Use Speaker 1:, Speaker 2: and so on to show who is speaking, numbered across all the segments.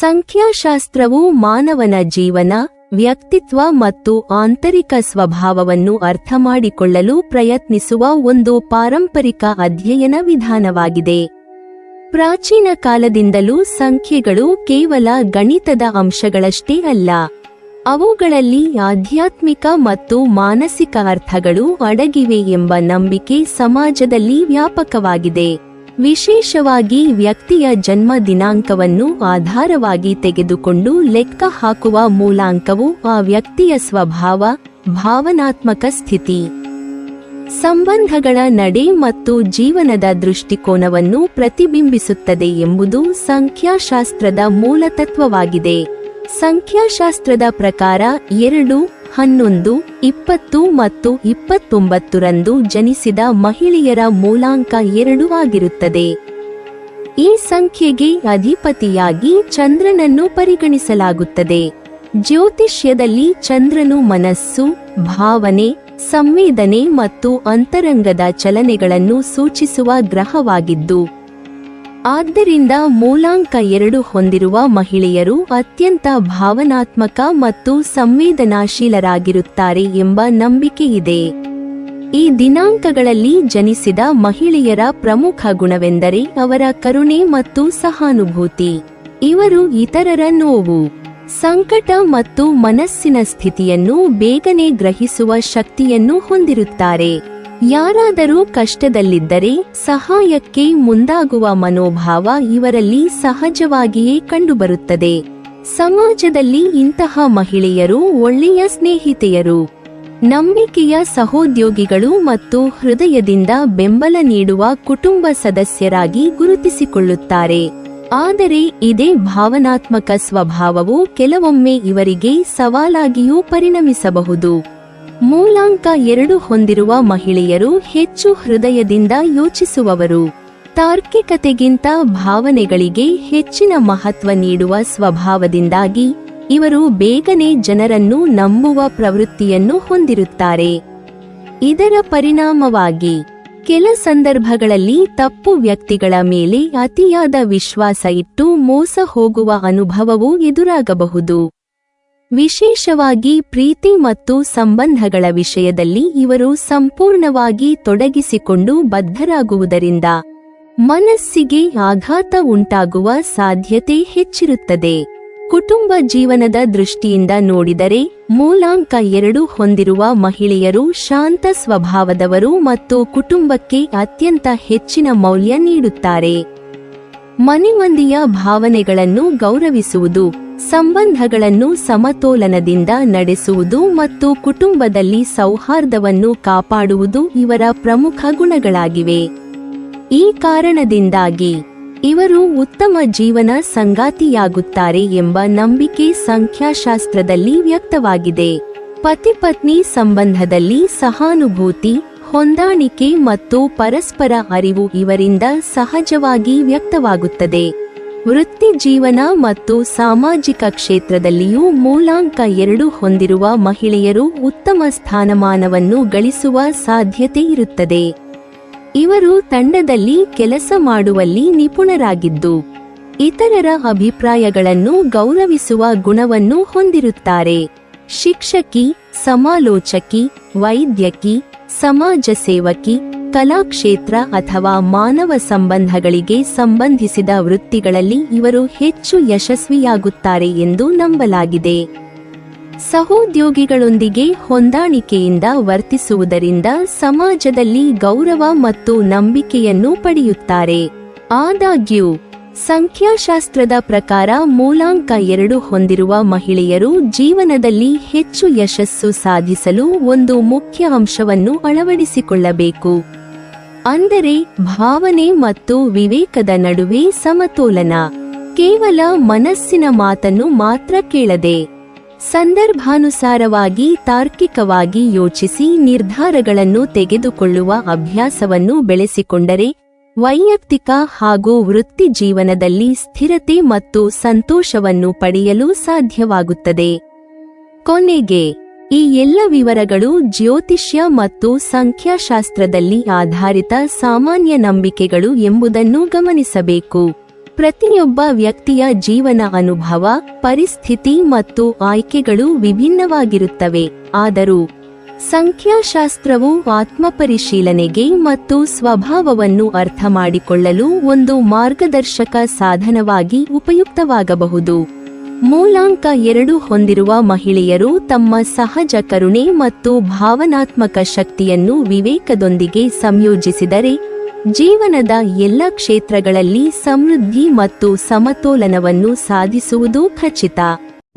Speaker 1: ಸಂಖ್ಯಾಶಾಸ್ತ್ರವು ಮಾನವನ ಜೀವನ, ವ್ಯಕ್ತಿತ್ವ ಮತ್ತು ಆಂತರಿಕ ಸ್ವಭಾವವನ್ನು ಅರ್ಥಮಾಡಿಕೊಳ್ಳಲು ಪ್ರಯತ್ನಿಸುವ ಒಂದು ಪಾರಂಪರಿಕ ಅಧ್ಯಯನ ವಿಧಾನವಾಗಿದೆ. ಪ್ರಾಚೀನ ಕಾಲದಿಂದಲೂ ಸಂಖ್ಯೆಗಳು ಕೇವಲ ಗಣಿತದ ಅಂಶಗಳಷ್ಟೇ ಅಲ್ಲ, ಅವುಗಳಲ್ಲಿ ಆಧ್ಯಾತ್ಮಿಕ ಮತ್ತು ಮಾನಸಿಕ ಅರ್ಥಗಳು ಅಡಗಿವೆ ಎಂಬ ನಂಬಿಕೆ ಸಮಾಜದಲ್ಲಿ ವ್ಯಾಪಕವಾಗಿದೆ. ವಿಶೇಷವಾಗಿ ವ್ಯಕ್ತಿಯ ಜನ್ಮ ದಿನಾಂಕವನ್ನು ಆಧಾರವಾಗಿ ತೆಗೆದುಕೊಂಡು ಲೆಕ್ಕ ಹಾಕುವ ಮೂಲಾಂಕವು ಆ ವ್ಯಕ್ತಿಯ ಸ್ವಭಾವ, ಭಾವನಾತ್ಮಕ ಸ್ಥಿತಿ, ಸಂಬಂಧಗಳ ನಡೆ ಮತ್ತು ಜೀವನದ ದೃಷ್ಟಿಕೋನವನ್ನು ಪ್ರತಿಬಿಂಬಿಸುತ್ತದೆ ಎಂಬುದು ಸಂಖ್ಯಾಶಾಸ್ತ್ರದ ಮೂಲತತ್ವವಾಗಿದೆ. ಸಂಖ್ಯಾಶಾಸ್ತ್ರದ ಪ್ರಕಾರ 2, 11, 20 ಮತ್ತು 29 ರಂದು ಜನಿಸಿದ ಮಹಿಳೆಯರ ಮೂಲಾಂಕ 2 ಆಗಿರುತ್ತದೆ. ಈ ಸಂಖ್ಯೆಗೆ ಅಧಿಪತಿಯಾಗಿ ಚಂದ್ರನನ್ನು ಪರಿಗಣಿಸಲಾಗುತ್ತದೆ. ಜ್ಯೋತಿಷ್ಯದಲ್ಲಿ ಚಂದ್ರನು ಮನಸ್ಸು, ಭಾವನೆ, ಸಂವೇದನೆ ಮತ್ತು ಅಂತರಂಗದ ಚಲನೆಗಳನ್ನು ಸೂಚಿಸುವ ಗ್ರಹವಾಗಿದ್ದು, ಆದ್ದರಿಂದ ಮೂಲಾಂಕ 2 ಹೊಂದಿರುವ ಮಹಿಳೆಯರು ಅತ್ಯಂತ ಭಾವನಾತ್ಮಕ ಮತ್ತು ಸಂವೇದನಾಶೀಲರಾಗಿರುತ್ತಾರೆ ಎಂಬ ನಂಬಿಕೆಯಿದೆ. ಈ ದಿನಾಂಕಗಳಲ್ಲಿ ಜನಿಸಿದ ಮಹಿಳೆಯರ ಪ್ರಮುಖ ಗುಣವೆಂದರೆ ಅವರ ಕರುಣೆ ಮತ್ತು ಸಹಾನುಭೂತಿ. ಇವರು ಇತರರ ನೋವು, ಸಂಕಟ ಮತ್ತು ಮನಸ್ಸಿನ ಸ್ಥಿತಿಯನ್ನು ಬೇಗನೆ ಗ್ರಹಿಸುವ ಶಕ್ತಿಯನ್ನು ಹೊಂದಿರುತ್ತಾರೆ. ಯಾರಾದರೂ ಕಷ್ಟದಲ್ಲಿದ್ದರೆ ಸಹಾಯಕ್ಕೆ ಮುಂದಾಗುವ ಮನೋಭಾವ ಇವರಲ್ಲಿ ಸಹಜವಾಗಿಯೇ ಕಂಡುಬರುತ್ತದೆ. ಸಮಾಜದಲ್ಲಿ ಇಂತಹ ಮಹಿಳೆಯರು ಒಳ್ಳೆಯ ಸ್ನೇಹಿತೆಯರು, ನಂಬಿಕೆಯ ಸಹೋದ್ಯೋಗಿಗಳು ಮತ್ತು ಹೃದಯದಿಂದ ಬೆಂಬಲ ನೀಡುವ ಕುಟುಂಬ ಸದಸ್ಯರಾಗಿ ಗುರುತಿಸಿಕೊಳ್ಳುತ್ತಾರೆ. ಆದರೆ ಇದೇ ಭಾವನಾತ್ಮಕ ಸ್ವಭಾವವು ಕೆಲವೊಮ್ಮೆ ಇವರಿಗೆ ಸವಾಲಾಗಿಯೂ ಪರಿಣಮಿಸಬಹುದು. ಮೂಲಾಂಕ 2 ಹೊಂದಿರುವ ಮಹಿಳೆಯರು ಹೆಚ್ಚು ಹೃದಯದಿಂದ ಯೋಚಿಸುವವರು, ತಾರ್ಕಿಕತೆಗಿಂತ ಭಾವನೆಗಳಿಗೆ ಹೆಚ್ಚಿನ ಮಹತ್ವ ನೀಡುವ ಸ್ವಭಾವದಿಂದಾಗಿ ಇವರು ಬೇಗನೆ ಜನರನ್ನು ನಂಬುವ ಪ್ರವೃತ್ತಿಯನ್ನು ಹೊಂದಿರುತ್ತಾರೆ. ಇದರ ಪರಿಣಾಮವಾಗಿ ಕೆಲ ಸಂದರ್ಭಗಳಲ್ಲಿ ತಪ್ಪು ವ್ಯಕ್ತಿಗಳ ಮೇಲೆ ಅತಿಯಾದ ವಿಶ್ವಾಸ ಇಟ್ಟು ಮೋಸ ಹೋಗುವ ಅನುಭವವೂ ಎದುರಾಗಬಹುದು. ವಿಶೇಷವಾಗಿ ಪ್ರೀತಿ ಮತ್ತು ಸಂಬಂಧಗಳ ವಿಷಯದಲ್ಲಿ ಇವರು ಸಂಪೂರ್ಣವಾಗಿ ತೊಡಗಿಸಿಕೊಂಡು ಬದ್ಧರಾಗುವುದರಿಂದ ಮನಸ್ಸಿಗೆ ಆಘಾತ ಉಂಟಾಗುವ ಸಾಧ್ಯತೆ ಹೆಚ್ಚಿರುತ್ತದೆ. ಕುಟುಂಬ ಜೀವನದ ದೃಷ್ಟಿಯಿಂದ ನೋಡಿದರೆ ಮೂಲಾಂಕ 2 ಹೊಂದಿರುವ ಮಹಿಳೆಯರು ಶಾಂತ ಸ್ವಭಾವದವರು ಮತ್ತು ಕುಟುಂಬಕ್ಕೆ ಅತ್ಯಂತ ಹೆಚ್ಚಿನ ಮೌಲ್ಯ ನೀಡುತ್ತಾರೆ. ಮನೆಮಂದಿಯ ಭಾವನೆಗಳನ್ನು ಗೌರವಿಸುವುದು, ಸಂಬಂಧಗಳನ್ನು ಸಮತೋಲನದಿಂದ ನಡೆಸುವುದು ಮತ್ತು ಕುಟುಂಬದಲ್ಲಿ ಸೌಹಾರ್ದವನ್ನು ಕಾಪಾಡುವುದು ಇವರ ಪ್ರಮುಖ ಗುಣಗಳಾಗಿವೆ. ಈ ಕಾರಣದಿಂದಾಗಿ ಇವರು ಉತ್ತಮ ಜೀವನ ಸಂಗಾತಿಯಾಗುತ್ತಾರೆ ಎಂಬ ನಂಬಿಕೆ ಸಂಖ್ಯಾಶಾಸ್ತ್ರದಲ್ಲಿ ವ್ಯಕ್ತವಾಗಿದೆ. ಪತಿ-ಪತ್ನಿ ಸಂಬಂಧದಲ್ಲಿ ಸಹಾನುಭೂತಿ, ಹೊಂದಾಣಿಕೆ ಮತ್ತು ಪರಸ್ಪರ ಅರಿವು ಇವರಿಂದ ಸಹಜವಾಗಿ ವ್ಯಕ್ತವಾಗುತ್ತದೆ. ವೃತ್ತಿ ಜೀವನ ಮತ್ತು ಸಾಮಾಜಿಕ ಕ್ಷೇತ್ರದಲ್ಲಿಯೂ ಮೂಲಾಂಕ 2 ಹೊಂದಿರುವ ಮಹಿಳೆಯರು ಉತ್ತಮ ಸ್ಥಾನಮಾನವನ್ನು ಗಳಿಸುವ ಸಾಧ್ಯತೆ ಇರುತ್ತದೆ. ಇವರು ತಂಡದಲ್ಲಿ ಕೆಲಸ ಮಾಡುವಲ್ಲಿ ನಿಪುಣರಾಗಿದ್ದು, ಇತರರ ಅಭಿಪ್ರಾಯಗಳನ್ನು ಗೌರವಿಸುವ ಗುಣವನ್ನು ಹೊಂದಿರುತ್ತಾರೆ. ಶಿಕ್ಷಕಿ, ಸಮಾಲೋಚಕಿ, ವೈದ್ಯಕಿ, ಸಮಾಜ ಸೇವಕಿ, ಕಲಾಕ್ಷೇತ್ರ ಅಥವಾ ಮಾನವ ಸಂಬಂಧಗಳಿಗೆ ಸಂಬಂಧಿಸಿದ ವೃತ್ತಿಗಳಲ್ಲಿ ಇವರು ಹೆಚ್ಚು ಯಶಸ್ವಿಯಾಗುತ್ತಾರೆ ಎಂದು ನಂಬಲಾಗಿದೆ. ಸಹೋದ್ಯೋಗಿಗಳೊಂದಿಗೆ ಹೊಂದಾಣಿಕೆಯಿಂದ ವರ್ತಿಸುವುದರಿಂದ ಸಮಾಜದಲ್ಲಿ ಗೌರವ ಮತ್ತು ನಂಬಿಕೆಯನ್ನು ಪಡೆಯುತ್ತಾರೆ. ಆದಾಗ್ಯೂ ಸಂಖ್ಯಾಶಾಸ್ತ್ರದ ಪ್ರಕಾರ ಮೂಲಾಂಕ 2 ಹೊಂದಿರುವ ಮಹಿಳೆಯರು ಜೀವನದಲ್ಲಿ ಹೆಚ್ಚು ಯಶಸ್ಸು ಸಾಧಿಸಲು ಒಂದು ಮುಖ್ಯ ಅಂಶವನ್ನು ಅಳವಡಿಸಿಕೊಳ್ಳಬೇಕು. ಅಂದರೆ ಭಾವನೆ ಮತ್ತು ವಿವೇಕದ ನಡುವೆ ಸಮತೋಲನ. ಕೇವಲ ಮನಸ್ಸಿನ ಮಾತನ್ನು ಮಾತ್ರ ಕೇಳದೆ ಸಂದರ್ಭಾನುಸಾರವಾಗಿ ತಾರ್ಕಿಕವಾಗಿ ಯೋಚಿಸಿ ನಿರ್ಧಾರಗಳನ್ನು ತೆಗೆದುಕೊಳ್ಳುವ ಅಭ್ಯಾಸವನ್ನು ಬೆಳೆಸಿಕೊಂಡರೆ ವೈಯಕ್ತಿಕ ಹಾಗೂ ವೃತ್ತಿ ಜೀವನದಲ್ಲಿ ಸ್ಥಿರತೆ ಮತ್ತು ಸಂತೋಷವನ್ನು ಪಡೆಯಲು ಸಾಧ್ಯವಾಗುತ್ತದೆ. ಕೊನೆಗೆ ಈ ಎಲ್ಲ ವಿವರಗಳು ಜ್ಯೋತಿಷ್ಯ ಮತ್ತು ಸಂಖ್ಯಾಶಾಸ್ತ್ರದಲ್ಲಿ ಆಧಾರಿತ ಸಾಮಾನ್ಯ ನಂಬಿಕೆಗಳು ಎಂಬುದನ್ನು ಗಮನಿಸಬೇಕು. ಪ್ರತಿಯೊಬ್ಬ ವ್ಯಕ್ತಿಯ ಜೀವನ ಅನುಭವ, ಪರಿಸ್ಥಿತಿ ಮತ್ತು ಆಯ್ಕೆಗಳು ವಿಭಿನ್ನವಾಗಿರುತ್ತವೆ. ಆದರೂ ಸಂಖ್ಯಾಶಾಸ್ತ್ರವು ಆತ್ಮಪರಿಶೀಲನೆಗೆ ಮತ್ತು ಸ್ವಭಾವವನ್ನು ಅರ್ಥಮಾಡಿಕೊಳ್ಳಲು ಒಂದು ಮಾರ್ಗದರ್ಶಕ ಸಾಧನವಾಗಿ ಉಪಯುಕ್ತವಾಗಬಹುದು. ಮೂಲಾಂಕ 2 ಹೊಂದಿರುವ ಮಹಿಳೆಯರು ತಮ್ಮ ಸಹಜ ಕರುಣೆ ಮತ್ತು ಭಾವನಾತ್ಮಕ ಶಕ್ತಿಯನ್ನು ವಿವೇಕದೊಂದಿಗೆ ಸಂಯೋಜಿಸಿದರೆ ಜೀವನದ ಎಲ್ಲ ಕ್ಷೇತ್ರಗಳಲ್ಲಿ ಸಮೃದ್ಧಿ ಮತ್ತು ಸಮತೋಲನವನ್ನು ಸಾಧಿಸುವುದು ಖಚಿತ.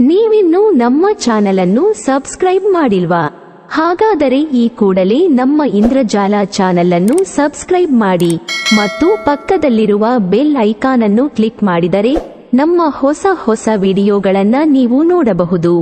Speaker 1: ನೀವಿನ್ನೂ ನಮ್ಮ ಚಾನೆಲ್ ಅನ್ನು ಸಬ್ಸ್ಕ್ರೈಬ್ ಮಾಡಿಲ್ವಾ? ಹಾಗಾದರೆ ಈ ಕೂಡಲೇ ನಮ್ಮ ಇಂದ್ರಜಾಲ ಚಾನೆಲ್ ಅನ್ನು ಸಬ್ಸ್ಕ್ರೈಬ್ ಮಾಡಿ ಮತ್ತು ಪಕ್ಕದಲ್ಲಿರುವ ಬೆಲ್ ಐಕಾನ್ ಅನ್ನು ಕ್ಲಿಕ್ ಮಾಡಿದರೆ ನಮ್ಮ ಹೊಸ ವಿಡಿಯೋಗಳನ್ನು ನೀವು ನೋಡಬಹುದು.